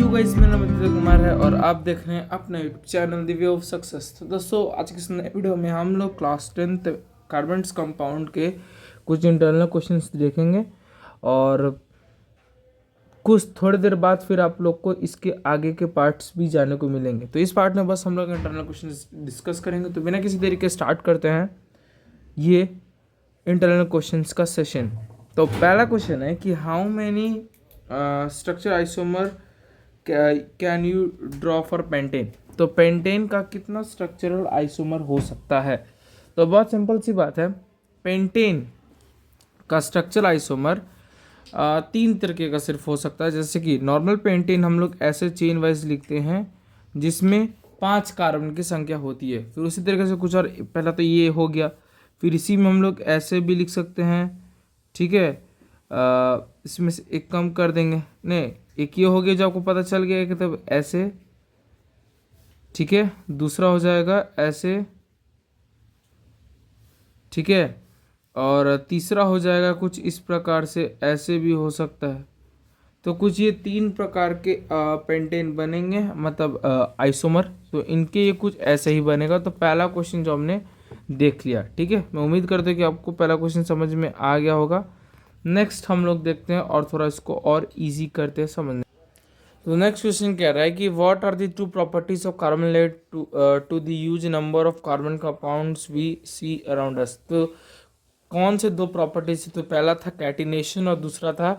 You guys, मेरा नाम अदित्य कुमार है और आप देख रहे हैं अपना YouTube channel the way of success. तो दोस्तों, आज की इस नए वीडियो में हम लोग क्लास 10th कार्बन्स कंपाउंड के कुछ इंटरनल क्वेश्चंस देखेंगे और कुछ थोड़ी देर बाद फिर आप लोग को इसके आगे के पार्ट्स भी जाने को मिलेंगे। तो इस पार्ट में बस हम लोग इंटरनल क्वेश्चंस डिस्कस करेंगे। तो बिना किसी देरी के स्टार्ट करते हैं ये इंटरनल क्वेश्चंस का सेशन। तो पहला क्वेश्चन है कि how many structure isomer can you draw for pentane. तो पेंटेन का कितना स्ट्रक्चरल आइसोमर हो सकता है। तो बहुत सिंपल सी बात है, पेंटेन का स्ट्रक्चरल आइसोमर तीन तरीके का सिर्फ हो सकता है। जैसे कि नॉर्मल पेंटेन हम लोग ऐसे चेन वाइज लिखते हैं जिसमें 5 कार्बन की संख्या होती है। फिर उसी तरीके से कुछ और, पहला तो ये हो गया, फिर इसी में हम लोग ऐसे भी लिख सकते हैं, ठीक है। इसमें से एक कम कर देंगे, नहीं एक ये हो गया जो आपको पता चल गया कि तब ऐसे, ठीक है। दूसरा हो जाएगा ऐसे, ठीक है। और तीसरा हो जाएगा कुछ इस प्रकार से, ऐसे भी हो सकता है। तो कुछ ये 3 प्रकार के पेंटेन बनेंगे, मतलब आइसोमर। तो इनके ये कुछ ऐसे ही बनेगा। तो पहला क्वेश्चन जो हमने देख लिया, ठीक है। मैं उम्मीद करता हूँ कि आपको पहला क्वेश्चन समझ में आ गया होगा। नेक्स्ट हम लोग देखते हैं और थोड़ा इसको और इजी करते हैं समझने। तो नेक्स्ट क्वेश्चन कह रहा है कि what are the two properties of carbon lead to the huge number of carbon compounds we see around us. तो कौन से दो प्रॉपर्टीज? तो पहला था कैटिनेशन और दूसरा था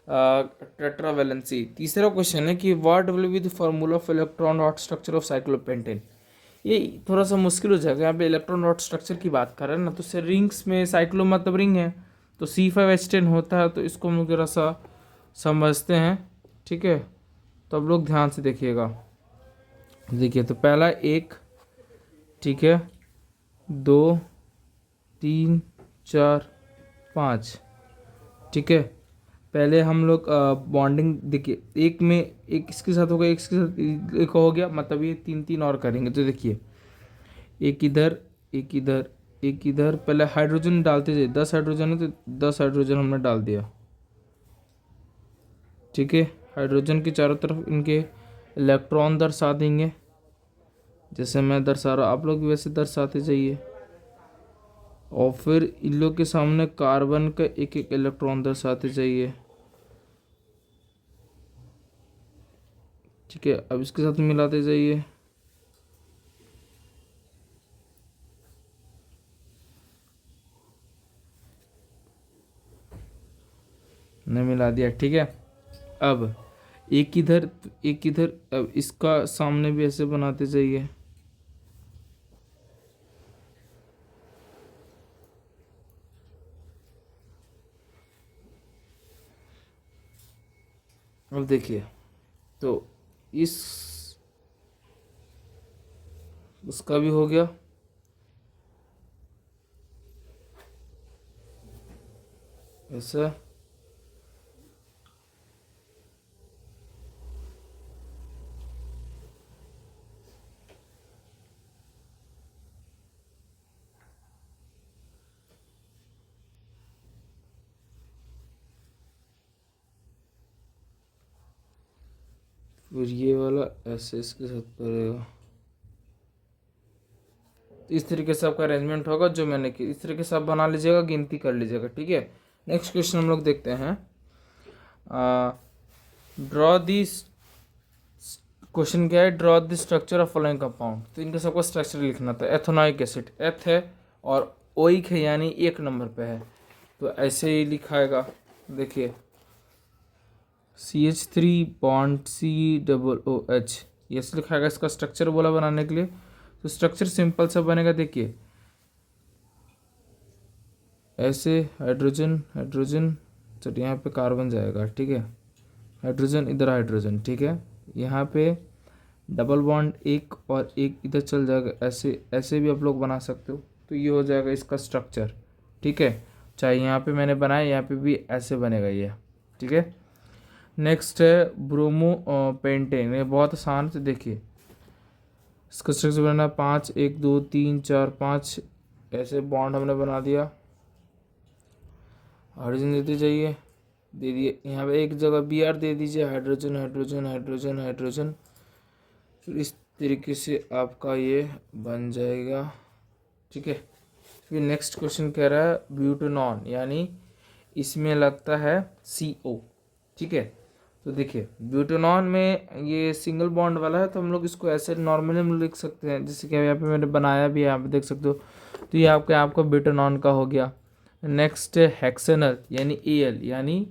टेट्रावैलेंसी। तीसरा क्वेश्चन है कि what will be the formula of electron dot structure of cyclopentane. ये थोड़ा सा मुश्किल हो जाएगा, यहाँ पे इलेक्ट्रॉन डॉट स्ट्रक्चर की बात कर रहे हैं ना। तो रिंग्स में साइक्लो मतलब रिंग है, तो C5H10 होता है। तो इसको हम लोग जरा सा समझते हैं, ठीक है। तो अब लोग ध्यान से देखिएगा। देखिए, तो पहला एक, ठीक है, 2 3 4 5, ठीक है। पहले हम लोग बॉन्डिंग देखिए, एक में एक इसके साथ होगा, एक इसके साथ एक हो गया, मतलब ये 3 और करेंगे। तो देखिए, एक इधर एक इधर एक इधर, पहले हाइड्रोजन डालते जाइए। 10 हाइड्रोजन है तो 10 हाइड्रोजन हमने डाल दिया, ठीक है। हाइड्रोजन के चारों तरफ इनके इलेक्ट्रॉन दर्शा देंगे, जैसे मैं दर्शा रहा आप लोग भी वैसे दर्शाते जाइए। और फिर इन लोग के सामने कार्बन का एक एक इलेक्ट्रॉन दर्शाते जाइए, ठीक है। अब इसके साथ मिलाते जाइए, ने मिला दिया, ठीक है। अब एक इधर एक इधर, अब इसका सामने भी ऐसे बनाते जाइए, अब देखिए। तो इस उसका भी हो गया, ऐसा। फिर ये वाला ऐसे इसके साथ करेगा। तो इस तरीके से आपका अरेंजमेंट होगा जो मैंने की। इस तरीके से आप बना लीजिएगा, गिनती कर लीजिएगा, ठीक है। नेक्स्ट क्वेश्चन हम लोग देखते हैं। ड्रॉ दिस क्वेश्चन क्या है, draw the structure of following compound. तो इनका सबका स्ट्रक्चर लिखना था। एथोनोइक एसिड, एथ है और ओइक है, यानी 1 नंबर पे है। तो ऐसे ही लिखाएगा, देखिए CH3 बॉन्ड COOH, ये ऐसे लिखाएगा। इसका स्ट्रक्चर बोला बनाने के लिए, तो स्ट्रक्चर सिंपल सा बनेगा। देखिए ऐसे, हाइड्रोजन हाइड्रोजन, चलिए यहाँ पे कार्बन जाएगा, ठीक है। हाइड्रोजन इधर, हाइड्रोजन, ठीक है। यहाँ पे डबल बॉन्ड एक और एक इधर चल जाएगा, ऐसे ऐसे भी आप लोग बना सकते हो। तो ये हो जाएगा इसका स्ट्रक्चर, ठीक है। चाहे यहाँ पे मैंने बनाया, यहाँ पे भी ऐसे बनेगा ये, ठीक है। नेक्स्ट है ब्रोमो पेंटेन। ये बहुत आसान से देखिए, इसका स्ट्रक्चर बनाना 5 1 2 3 4 5, ऐसे बॉन्ड हमने बना दिया। हाइड्रोजन देते जाइए, दे दिए, यहाँ पे एक जगह Br दे दीजिए, हाइड्रोजन हाइड्रोजन हाइड्रोजन हाइड्रोजन। फिर इस तरीके से आपका ये बन जाएगा, ठीक है। फिर नेक्स्ट क्वेश्चन कह रहा है ब्यूटेनॉन, यानी इसमें लगता है CO, ठीक है। तो देखिए ब्यूटेनॉन में ये सिंगल बॉन्ड वाला है, तो हम लोग इसको ऐसे नॉर्मली हम लिख सकते हैं, जैसे कि यहाँ पे मैंने बनाया भी है, यहाँ पे देख सकते हो। तो ये आपका ब्यूटेनॉन का हो गया। नेक्स्ट हेक्सेनल यानी Al, यानी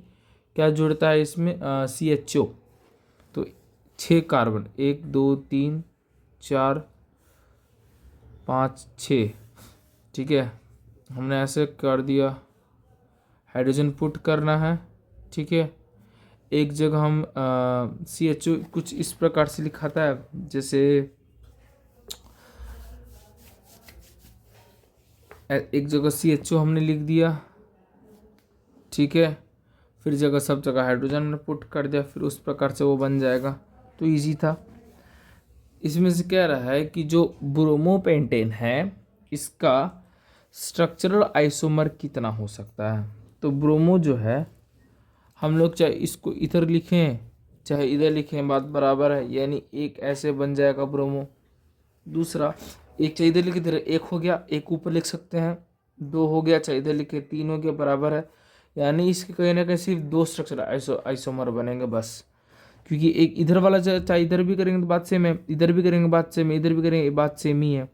क्या जुड़ता है इसमें CHO। तो 6 कार्बन, 1 2 3 4 5 6, ठीक है। हमने ऐसे कर दिया, हाइड्रोजन पुट करना है, ठीक है। एक जगह हम CHO कुछ इस प्रकार से लिखाता है, जैसे एक जगह CHO हमने लिख दिया, ठीक है। फिर जगह सब जगह हाइड्रोजन ने पुट कर दिया, फिर उस प्रकार से वो बन जाएगा। तो इजी था। इसमें से कह रहा है कि जो ब्रोमोपेंटेन है इसका स्ट्रक्चरल आइसोमर कितना हो सकता है। तो ब्रोमो जो है, हम लोग चाहे इसको इधर लिखें चाहे इधर लिखें, बात बराबर है। यानी एक ऐसे बन जाएगा ब्रोमो, दूसरा एक चाहे इधर लिखे, इधर एक हो गया, एक ऊपर लिख सकते हैं, 2 हो गया, चाहे इधर लिखे 3 हो गया, बराबर है। यानी इसके कहीं ना कहीं सिर्फ 2 स्ट्रक्चर आइसोमर बनेंगे बस, क्योंकि एक इधर वाला चाहे इधर भी करेंगे तो बात सेम है, इधर भी करेंगे बात सेम है, इधर भी करेंगे बात सेम ही है,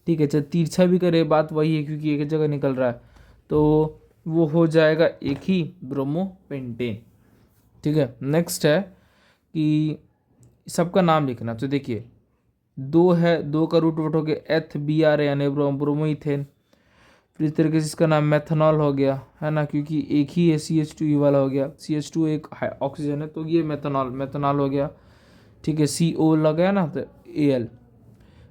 ठीक है। चाहे तिरछा भी करे बात वही है, क्योंकि एक जगह निकल रहा है, तो वो हो जाएगा एक ही ब्रोमोपेंटेन, ठीक है। नेक्स्ट है कि सबका नाम लिखना। तो देखिए 2 है, 2 का रूट वर्ड हो गया HBr यानी ब्रोमोइथेन। फिर इस तरीके से इसका नाम मेथनॉल हो गया, है ना, क्योंकि एक ही है CH2 वाला हो गया, CH2 एक ऑक्सीजन है, तो ये मेथनॉल हो गया, ठीक है। CO लगा ना, तो Al।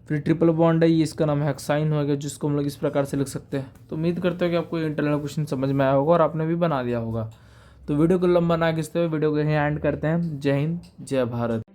फिर ट्रिपल बॉन्ड है, ये इसका नाम हेक्साइन हो गया, जिसको हम लोग इस प्रकार से लिख सकते हैं। तो उम्मीद करते हो कि आपको इंटरनल क्वेश्चन समझ में आया होगा और आपने भी बना लिया होगा। तो वीडियो को लंबा ना खींचते हुए वीडियो को यहीं एंड करते हैं। जय हिंद, जय भारत।